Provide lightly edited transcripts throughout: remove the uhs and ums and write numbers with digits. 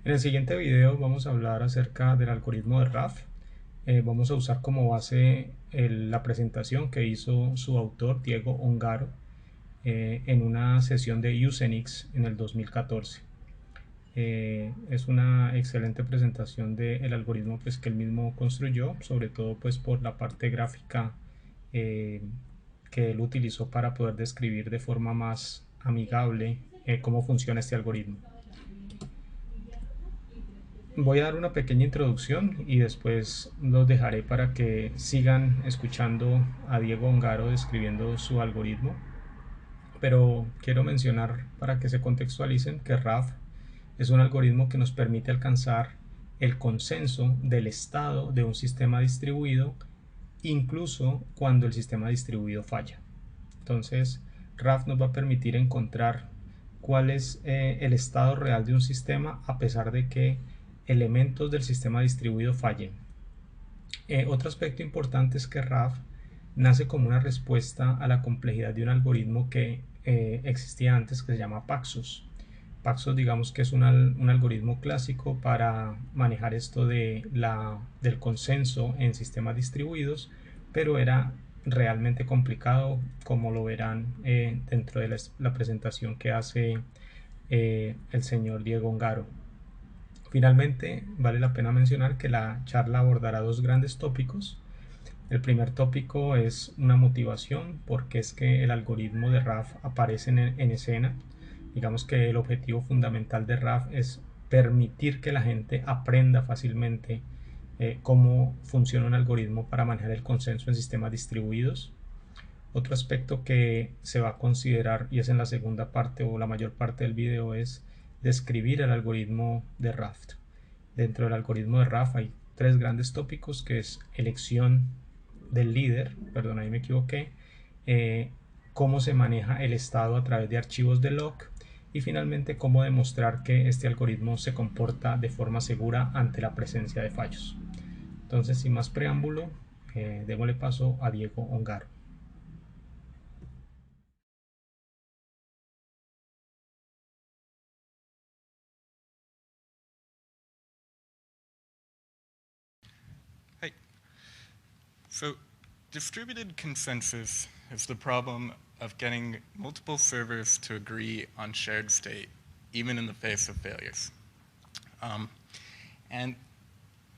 En el siguiente video vamos a hablar acerca del algoritmo de Raft. Vamos a usar como base la presentación que hizo su autor, Diego Ongaro, en una sesión de Usenix en el 2014. Es una excelente presentación del algoritmo pues, que él mismo construyó, sobre todo pues, por la parte gráfica eh, que él utilizó para poder describir de forma más amigable cómo funciona este algoritmo. Voy a dar una pequeña introducción y después los dejaré para que sigan escuchando a Diego Ongaro describiendo su algoritmo. Pero quiero mencionar para que se contextualicen que Raft es un algoritmo que nos permite alcanzar el consenso del estado de un sistema distribuido incluso cuando el sistema distribuido falla. Entonces, Raft nos va a permitir encontrar cuál es el estado real de un sistema a pesar de que elementos del sistema distribuido fallen. Otro aspecto importante es que Raft nace como una respuesta a la complejidad de un algoritmo que existía antes que se llama Paxos. Paxos digamos que es un algoritmo clásico para manejar esto del consenso en sistemas distribuidos, pero era realmente complicado, como lo verán dentro de la presentación que hace el señor Diego Ongaro. Finalmente, vale la pena mencionar que la charla abordará dos grandes tópicos. El primer tópico es una motivación, porque es que el algoritmo de RAF aparece en escena. Digamos que el objetivo fundamental de RAF es permitir que la gente aprenda fácilmente cómo funciona un algoritmo para manejar el consenso en sistemas distribuidos. Otro aspecto que se va a considerar, y es en la segunda parte o la mayor parte del video, es describir el algoritmo de Raft. Dentro del algoritmo de Raft hay tres grandes tópicos, que es elección del líder, perdón, ahí me equivoqué, cómo se maneja el estado a través de archivos de log y finalmente cómo demostrar que este algoritmo se comporta de forma segura ante la presencia de fallos. Entonces, sin más preámbulo, démosle paso a Diego Ongaro. Hey, so distributed consensus is the problem of getting multiple servers to agree on shared state, even in the face of failures. And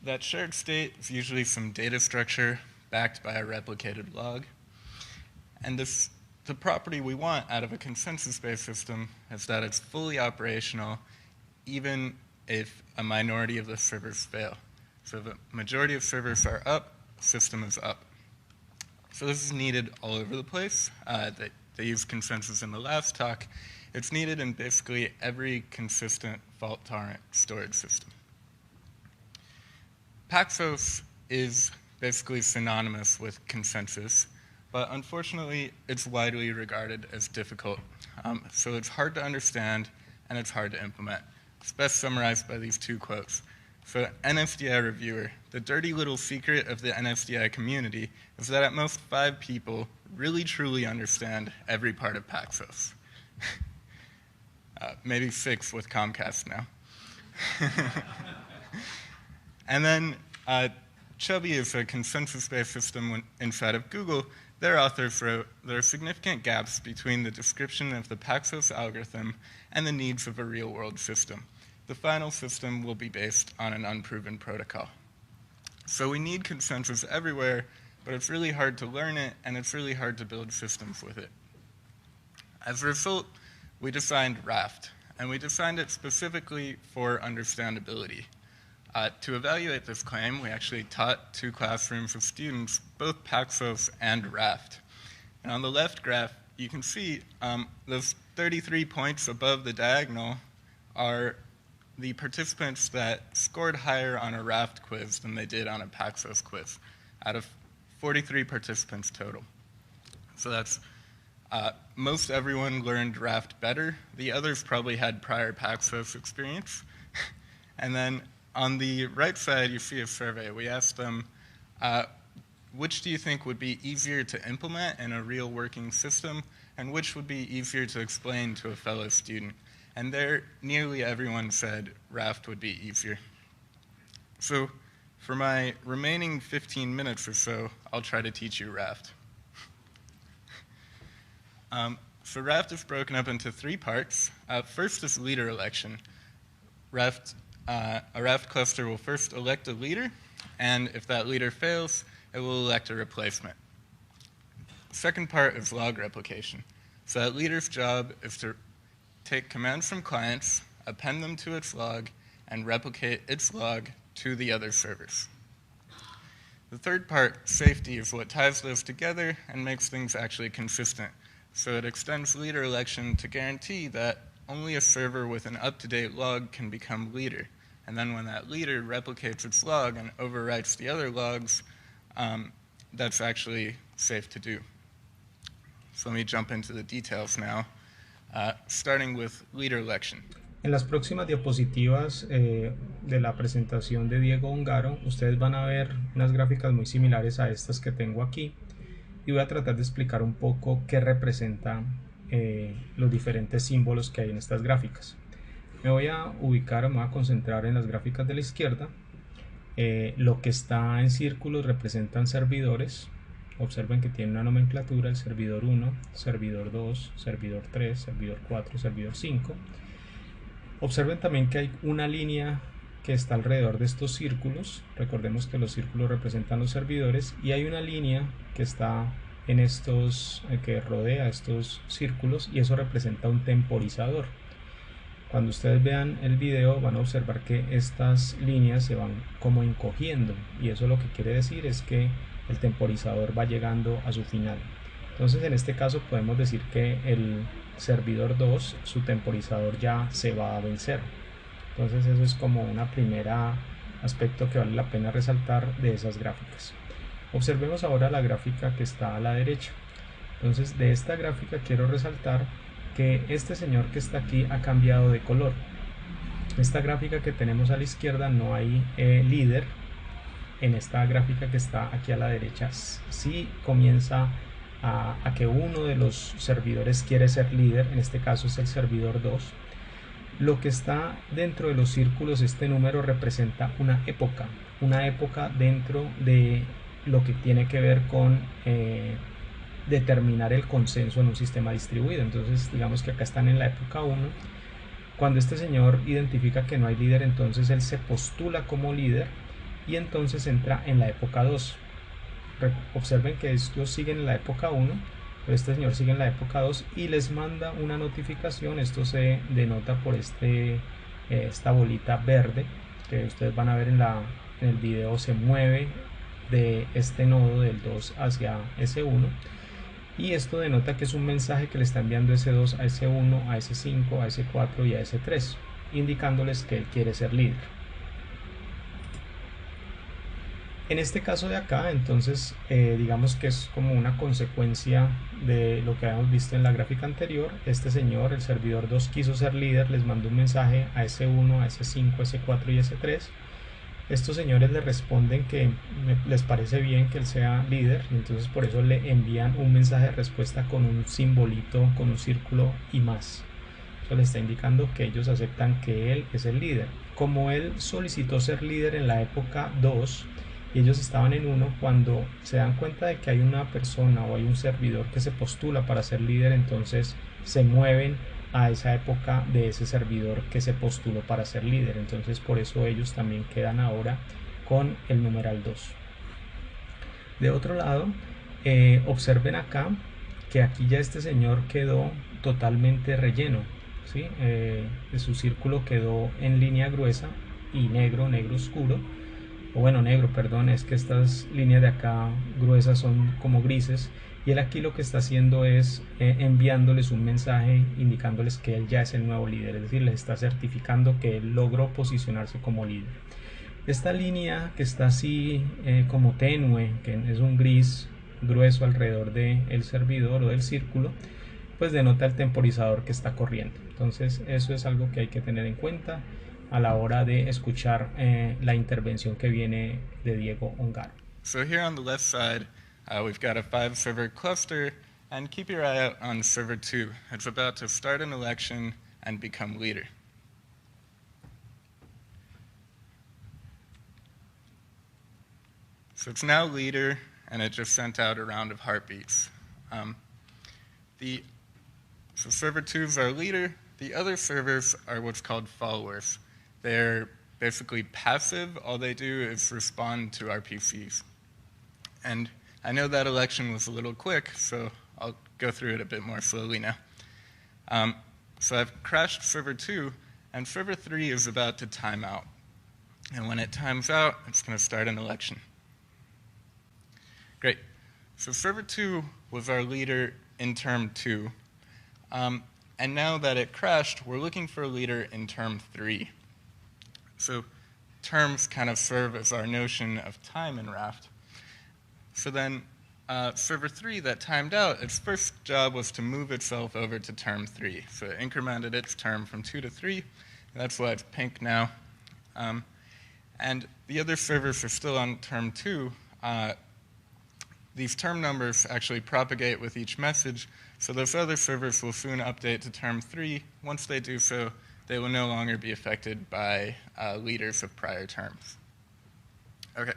that shared state is usually some data structure backed by a replicated log. And the property we want out of a consensus-based system is that it's fully operational, even if a minority of the servers fail. So if a majority of servers are up, the system is up. So this is needed all over the place. They used consensus in the last talk. It's needed in basically every consistent fault-tolerant storage system. Paxos is basically synonymous with consensus, but unfortunately it's widely regarded as difficult. So it's hard to understand and it's hard to implement. It's best summarized by these two quotes. For NSDI reviewer, the dirty little secret of the NSDI community is that at most 5 people really truly understand every part of Paxos. Maybe 6 with Comcast now. And then Chubby is a consensus-based system inside of Google. Their authors wrote, there are significant gaps between the description of the Paxos algorithm and the needs of a real-world system. The final system will be based on an unproven protocol. So we need consensus everywhere, but it's really hard to learn it, and it's really hard to build systems with it. As a result, we designed Raft, and we designed it specifically for understandability. To evaluate this claim, we actually taught 2 classrooms of students both Paxos and Raft. And on the left graph, you can see those 33 points above the diagonal are the participants that scored higher on a Raft quiz than they did on a Paxos quiz, out of 43 participants total. So that's most everyone learned Raft better. The others probably had prior Paxos experience. And then on the right side, you see a survey. We asked them, which do you think would be easier to implement in a real working system, and which would be easier to explain to a fellow student? And there, nearly everyone said Raft would be easier. So for my remaining 15 minutes or so, I'll try to teach you Raft. So Raft is broken up into three parts. First is leader election. A Raft cluster will first elect a leader, and if that leader fails, it will elect a replacement. The second part is log replication. So that leader's job is to take commands from clients, append them to its log, and replicate its log to the other servers. The third part, safety, is what ties those together and makes things actually consistent. So it extends leader election to guarantee that only a server with an up-to-date log can become leader. And then when that leader replicates its log and overwrites the other logs, that's actually safe to do. So let me jump into the details now, starting with leader election. En las próximas diapositivas de la presentación de Diego Ongaro, ustedes van a ver unas gráficas muy similares a estas que tengo aquí y voy a tratar de explicar un poco qué representan los diferentes símbolos que hay en estas gráficas. Me voy a ubicar, me voy a concentrar en las gráficas de la izquierda. Lo que está en círculos representan servidores. Observen que tiene una nomenclatura: el servidor 1, servidor 2, servidor 3, servidor 4, servidor 5. Observen también que hay una línea que está alrededor de estos círculos. Recordemos que los círculos representan los servidores y hay una línea que está en estos, que rodea estos círculos, y eso representa un temporizador. Cuando ustedes vean el video van a observar que estas líneas se van como encogiendo, y eso lo que quiere decir es que el temporizador va llegando a su final. Entonces en este caso podemos decir que el servidor 2, su temporizador ya se va a vencer. Entonces eso es como una primera aspecto que vale la pena resaltar de esas gráficas. Observemos ahora la gráfica que está a la derecha. Entonces de esta gráfica quiero resaltar que este señor que está aquí ha cambiado de color. Esta gráfica que tenemos a la izquierda no hay líder. En esta gráfica que está aquí a la derecha sí comienza a que uno de los servidores quiere ser líder. En este caso es el servidor 2. Lo que está dentro de los círculos, este número representa una época dentro de lo que tiene que ver con determinar el consenso en un sistema distribuido. Entonces digamos que acá están en la época 1. Cuando este señor identifica que no hay líder, entonces él se postula como líder y entonces entra en la época 2. Observen que estos siguen en la época 1, pero este señor sigue en la época 2 y les manda una notificación. Esto se denota por esta bolita verde que ustedes van a ver en el video. Se mueve de este nodo del 2 hacia S1 y esto denota que es un mensaje que le está enviando S2 a S1, a S5, a S4 y a S3, indicándoles que él quiere ser líder. En este caso de acá, entonces, digamos que es como una consecuencia de lo que habíamos visto en la gráfica anterior. Este señor, el servidor 2, quiso ser líder, les mandó un mensaje a S1, a S5, a S4 y S3. Estos señores le responden que les parece bien que él sea líder, y entonces por eso le envían un mensaje de respuesta con un simbolito, con un círculo y más. Eso le está indicando que ellos aceptan que él es el líder. Como él solicitó ser líder en la época 2, y ellos estaban en 1, cuando se dan cuenta de que hay una persona o hay un servidor que se postula para ser líder, entonces se mueven a esa época de ese servidor que se postuló para ser líder. Entonces por eso ellos también quedan ahora con el numeral 2. De otro lado, observen acá que aquí ya este señor quedó totalmente relleno, ¿sí? Su círculo quedó en línea gruesa y negro oscuro. O bueno, negro, perdón, es que estas líneas de acá gruesas son como grises, y él aquí lo que está haciendo es enviándoles un mensaje indicándoles que él ya es el nuevo líder, es decir, les está certificando que él logró posicionarse como líder. Esta línea que está así como tenue, que es un gris grueso alrededor del servidor o del círculo, pues denota el temporizador que está corriendo. Entonces eso es algo que hay que tener en cuenta a la hora de escuchar la intervención que viene de Diego Ongaro. So here on the left side, we've got a 5-server cluster, and keep your eye out on server 2. It's about to start an election and become leader. So it's now leader, and it just sent out a round of heartbeats. So server 2 is our leader. The other servers are what's called followers. They're basically passive. All they do is respond to RPCs. And I know that election was a little quick, so I'll go through it a bit more slowly now. So I've crashed server 2, and server 3 is about to time out. And when it times out, it's going to start an election. Great. So server 2 was our leader in term 2. And now that it crashed, we're looking for a leader in term 3. So terms kind of serve as our notion of time in Raft. So then server 3 that timed out, its first job was to move itself over to term 3. So it incremented its term from 2 to 3. And that's why it's pink now. And the other servers are still on term 2. These term numbers actually propagate with each message, so those other servers will soon update to term 3. Once they do so, they will no longer be affected by leaders of prior terms. Okay,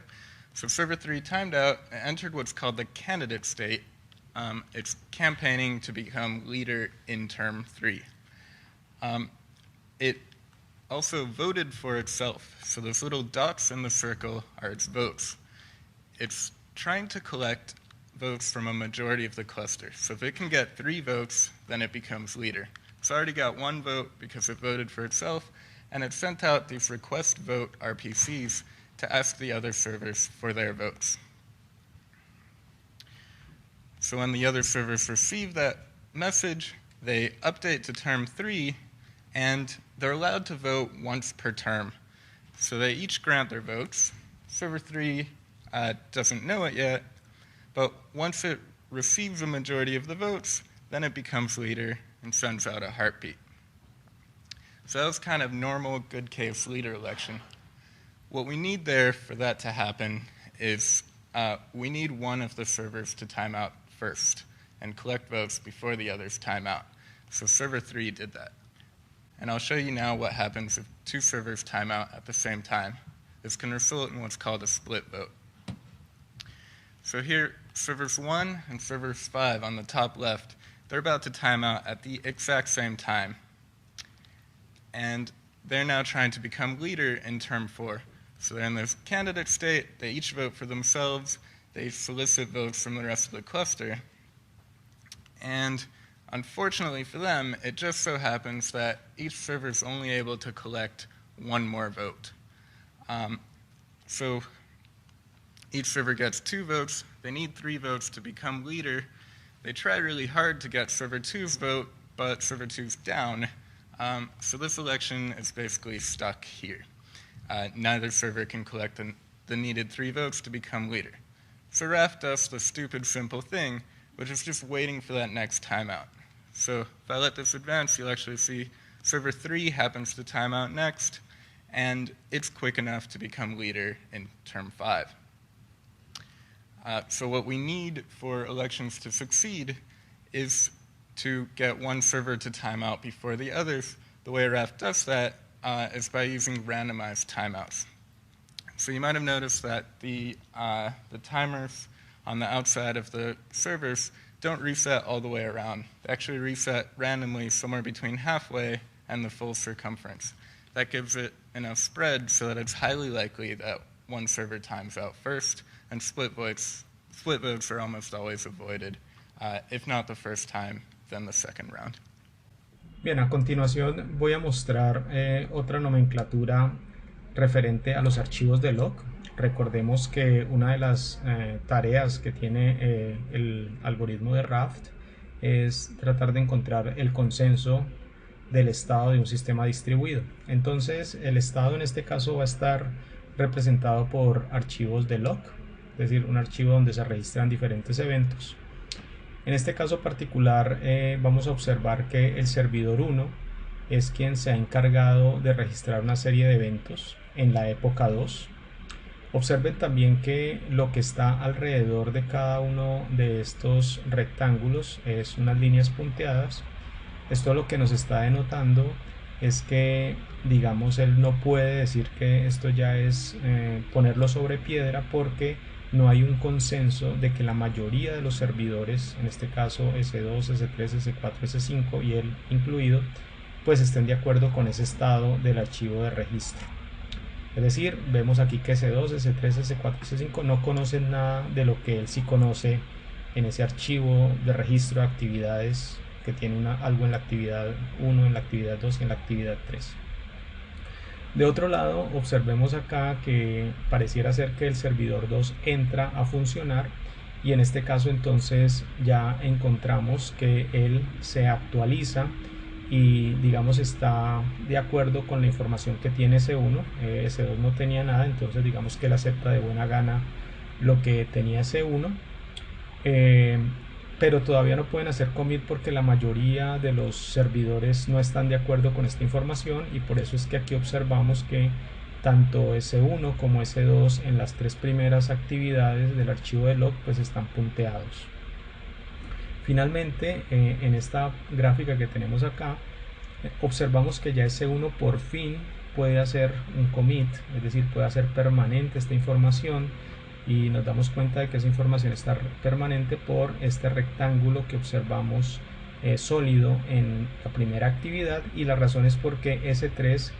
so server 3 timed out and entered what's called the candidate state. It's campaigning to become leader in term 3. It also voted for itself, so those little dots in the circle are its votes. It's trying to collect votes from a majority of the cluster. So if it can get 3 votes, then it becomes leader. It's already got 1 vote because it voted for itself, and it sent out these request vote RPCs to ask the other servers for their votes. So when the other servers receive that message, they update to term 3, and they're allowed to vote once per term. So they each grant their votes. Server 3 doesn't know it yet, but once it receives a majority of the votes, then it becomes leader and sends out a heartbeat. So that was kind of normal, good case leader election. What we need there for that to happen is we need one of the servers to time out first and collect votes before the others time out. So server 3 did that. And I'll show you now what happens if 2 servers time out at the same time. This can result in what's called a split vote. So here, servers 1 and servers 5 on the top left, they're about to time out at the exact same time. And they're now trying to become leader in term 4. So they're in this candidate state, they each vote for themselves, they solicit votes from the rest of the cluster. And unfortunately for them, it just so happens that each server is only able to collect 1 more vote. So each server gets 2 votes. They need 3 votes to become leader. They try really hard to get server 2's vote, but server 2's down. So this election is basically stuck here. Neither server can collect the needed 3 votes to become leader. So Raft does the stupid simple thing, which is just waiting for that next timeout. So if I let this advance, you'll actually see server 3 happens to time out next, and it's quick enough to become leader in term 5. So what we need for elections to succeed is to get one server to time out before the others. The way Raft does that is by using randomized timeouts. So you might have noticed that the timers on the outside of the servers don't reset all the way around. They actually reset randomly somewhere between halfway and the full circumference. That gives it enough spread so that it's highly likely that one server times out first, and split votes are almost always avoided. If not the first time, then the second round. Bien, a continuación voy a mostrar otra nomenclatura referente a los archivos de log. Recordemos que una de las tareas que tiene el algoritmo de Raft es tratar de encontrar el consenso del estado de un sistema distribuido. Entonces, el estado en este caso va a estar representado por archivos de log, es decir, un archivo donde se registran diferentes eventos. En este caso particular vamos a observar que el servidor 1 es quien se ha encargado de registrar una serie de eventos en la época 2. Observen también que lo que está alrededor de cada uno de estos rectángulos es unas líneas punteadas, Esto lo que nos está denotando es que, digamos, él no puede decir que esto ya es ponerlo sobre piedra, porque no hay un consenso de que la mayoría de los servidores, en este caso S2, S3, S4, S5 y él incluido, pues estén de acuerdo con ese estado del archivo de registro. Es decir, vemos aquí que S2, S3, S4, S5 no conocen nada de lo que él sí conoce en ese archivo de registro de actividades que tiene algo en la actividad 1, en la actividad 2 y en la actividad 3. De otro lado, observemos acá que pareciera ser que el servidor 2 entra a funcionar, y en este caso entonces ya encontramos que él se actualiza y digamos está de acuerdo con la información que tiene S1. S2 no tenía nada, entonces digamos que él acepta de buena gana lo que tenía S1. eh, pero todavía no pueden hacer commit porque la mayoría de los servidores no están de acuerdo con esta información, y por eso es que aquí observamos que tanto S1 como S2 en las tres primeras actividades del archivo de log pues están punteados. Finalmente, en esta gráfica que tenemos acá, observamos que ya S1 por fin puede hacer un commit, es decir, puede hacer permanente esta información, y nos damos cuenta de que esa información está permanente por este rectángulo que observamos sólido en la primera actividad, y la razón es porque S3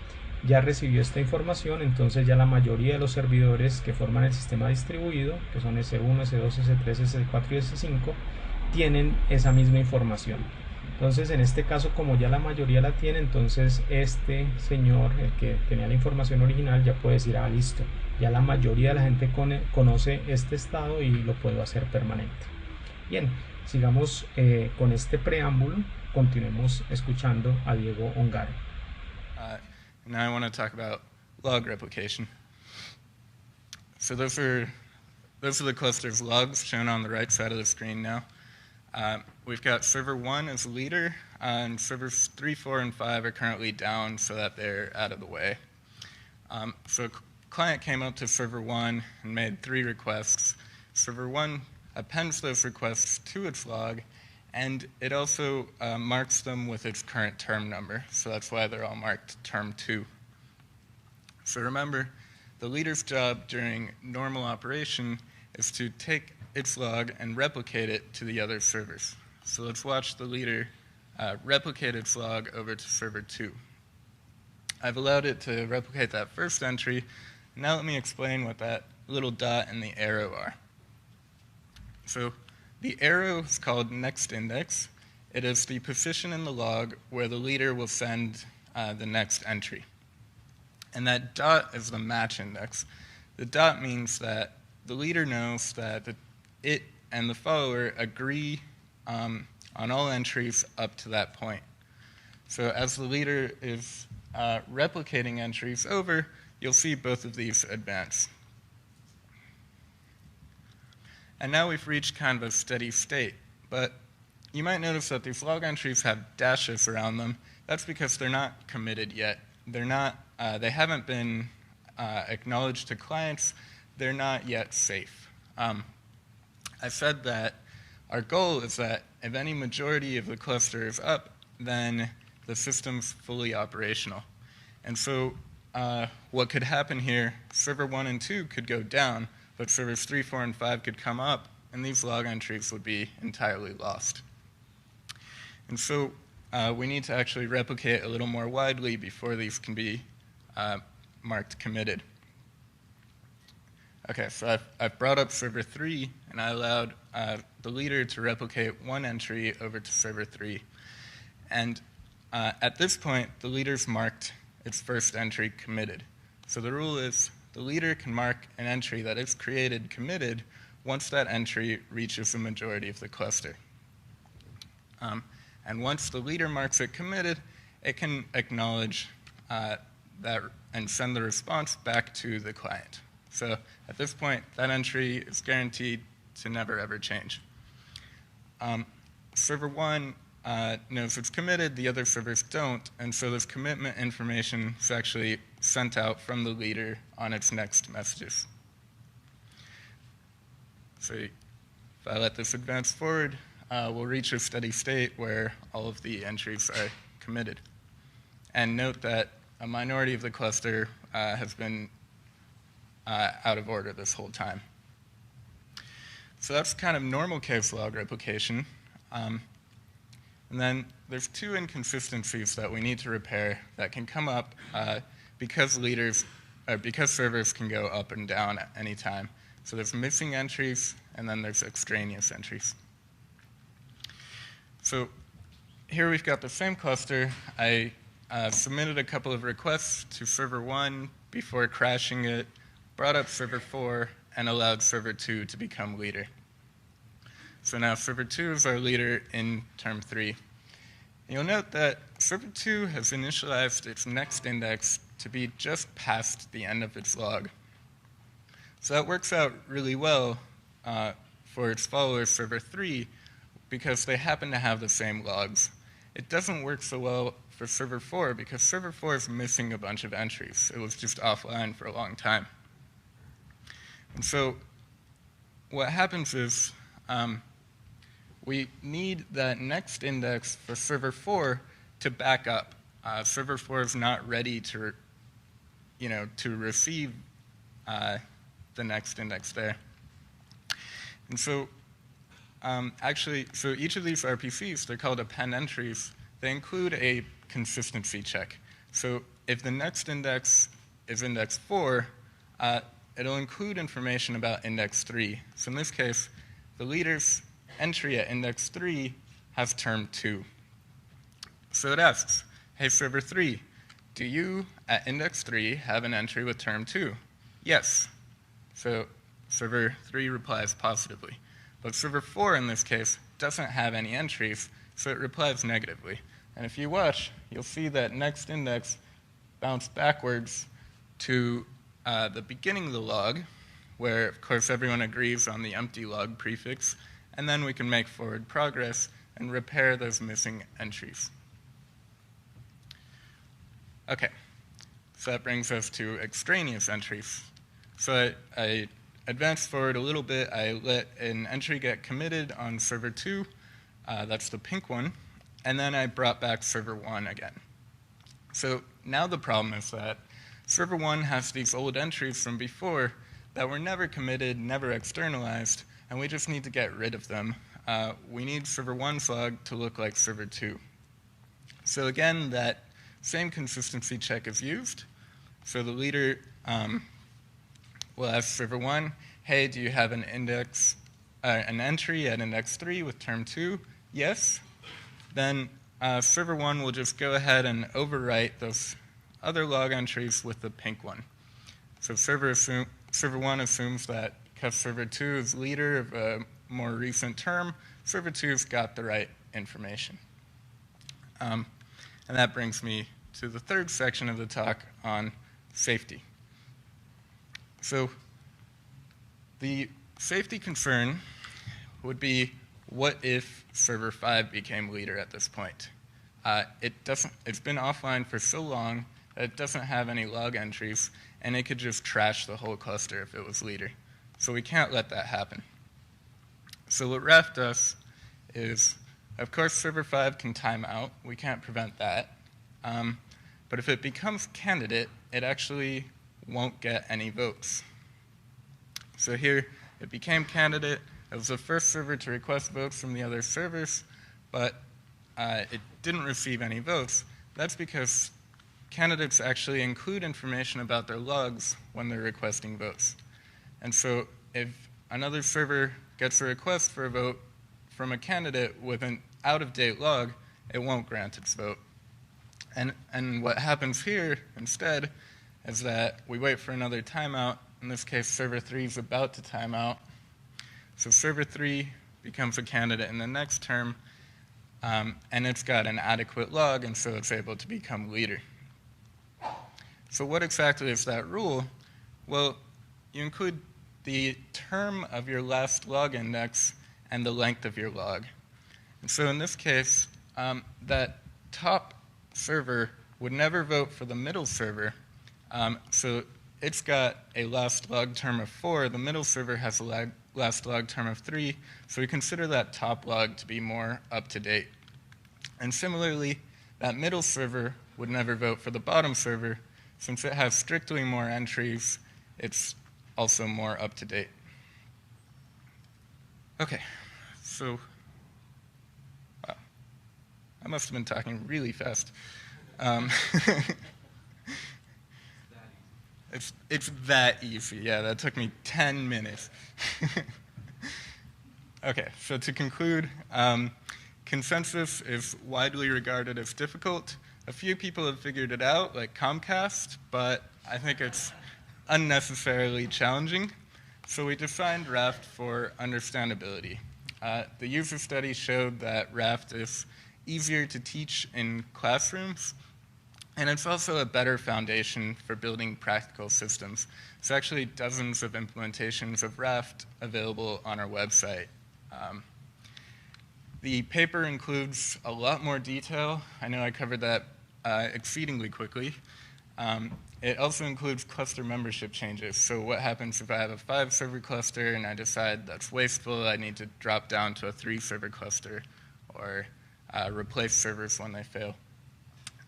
ya recibió esta información. Entonces ya la mayoría de los servidores que forman el sistema distribuido, que son S1, S2, S3, S4 y S5, tienen esa misma información. Entonces en este caso, como ya la mayoría la tiene, entonces este señor, el que tenía la información original, ya puede decir, ah, listo, ya la mayoría de la gente conoce este estado y lo puedo hacer permanente. Bien, sigamos con este preámbulo, continuemos escuchando a Diego Ongaro. Now I want to talk about log replication. So those are the cluster of logs shown on the right side of the screen now. We've got server 1 as a leader, and servers 3, 4, and 5 are currently down so that they're out of the way. So a client came up to server 1 and made 3 requests. Server 1 appends those requests to its log, and it also marks them with its current term number, so that's why they're all marked term 2. So remember, the leader's job during normal operation is to take its log and replicate it to the other servers. So let's watch the leader replicate its log over to server 2. I've allowed it to replicate that first entry. Now let me explain what that little dot and the arrow are. So the arrow is called next index. It is the position in the log where the leader will send the next entry. And that dot is the match index. The dot means that the leader knows that it and the follower agree on all entries up to that point. So as the leader is replicating entries over, you'll see both of these advance. And now we've reached kind of a steady state, but you might notice that these log entries have dashes around them. That's because they're not committed yet. They haven't been acknowledged to clients. They're not yet safe. I said that our goal is that if any majority of the cluster is up, then the system's fully operational. And so what could happen here, server 1 and 2 could go down, but servers 3, 4, and 5 could come up, and these log entries would be entirely lost. And so we need to actually replicate a little more widely before these can be marked committed. Okay, so I've brought up server 3, and I allowed the leader to replicate one entry over to server 3. And at this point, the leader's marked its first entry committed. So the rule is the leader can mark an entry that is created committed once that entry reaches the majority of the cluster. And once the leader marks it committed, it can acknowledge that and send the response back to the client. So at this point, that entry is guaranteed to never ever change. Server 1 knows it's committed, the other servers don't, and so this commitment information is actually sent out from the leader on its next messages. So if I let this advance forward, we'll reach a steady state where all of the entries are committed. And note that a minority of the cluster has been out of order this whole time. So that's kind of normal case log replication. And then there's two inconsistencies that we need to repair that can come up because servers can go up and down at any time. So there's missing entries, and then there's extraneous entries. So here we've got the same cluster. I submitted a couple of requests to server 1 before crashing it, brought up server 4, and allowed server 2 to become leader. So now server 2 is our leader in term 3. You'll note that server 2 has initialized its next index to be just past the end of its log. So that works out really well for its follower, server 3, because they happen to have the same logs. It doesn't work so well for server 4 because server 4 is missing a bunch of entries. It was just offline for a long time. And so what happens is we need that next index for server 4 to back up. Server 4 is not ready to receive the next index there. And so so each of these RPCs, they're called append entries, they include a consistency check. So if the next index is index 4, it'll include information about index 3. So in this case, the leader's entry at index 3 has term 2. So it asks, hey, server 3, do you, at index 3, have an entry with term 2? Yes. So server 3 replies positively. But server 4, in this case, doesn't have any entries, so it replies negatively. And if you watch, you'll see that next index bounced backwards to the beginning of the log, where, of course, everyone agrees on the empty log prefix, and then we can make forward progress and repair those missing entries. Okay, so that brings us to extraneous entries. So I advanced forward a little bit. I let an entry get committed on server 2, that's the pink one, and then I brought back server 1 again. So now the problem is that server 1 has these old entries from before that were never committed, never externalized, and we just need to get rid of them. We need server 1's log to look like server 2. So again, that same consistency check is used. So the leader will ask server 1, hey, do you have an entry at index 3 with term 2? Yes. Then server 1 will just go ahead and overwrite those other log entries with the pink one. So server 1 assumes that because server 2 is leader of a more recent term, server 2's got the right information. And that brings me to the third section of the talk on safety. So the safety concern would be, what if server 5 became leader at this point? It's been offline for so long that it doesn't have any log entries, and it could just trash the whole cluster if it was leader. So we can't let that happen. So what Raft does is, of course, server 5 can time out. We can't prevent that. But if it becomes candidate, it actually won't get any votes. So here, it became candidate. It was the first server to request votes from the other servers, but it didn't receive any votes. That's because candidates actually include information about their logs when they're requesting votes. And so if another server gets a request for a vote from a candidate with an out-of-date log, it won't grant its vote. And what happens here instead is that we wait for another timeout. In this case, server 3 is about to time out. So server 3 becomes a candidate in the next term, and it's got an adequate log, and so it's able to become leader. So what exactly is that rule? Well, you include the term of your last log index and the length of your log. And so in this case, that top server would never vote for the middle server. So it's got a last log term of 4. The middle server has a last log term of 3, so we consider that top log to be more up to date. And similarly, that middle server would never vote for the bottom server. Since it has strictly more entries, it's also more up to date. Okay, so wow, I must have been talking really fast. It's that easy. Yeah, that took me 10 minutes. Okay, so to conclude, consensus is widely regarded as difficult. A few people have figured it out, like Comcast, but I think it's unnecessarily challenging. So we defined Raft for understandability. The user study showed that Raft is easier to teach in classrooms, and it's also a better foundation for building practical systems. There's actually dozens of implementations of Raft available on our website. The paper includes a lot more detail. I know I covered that exceedingly quickly. It also includes cluster membership changes. So what happens if I have a 5-server cluster and I decide that's wasteful, I need to drop down to a 3-server cluster, or replace servers when they fail.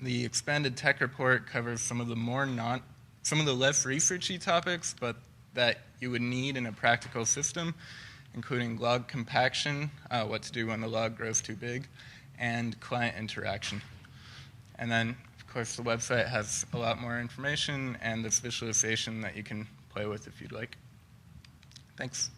The expanded tech report covers some of the less researchy topics, but that you would need in a practical system, including log compaction, what to do when the log grows too big, and client interaction. And then, of course, the website has a lot more information and this visualization that you can play with if you'd like. Thanks.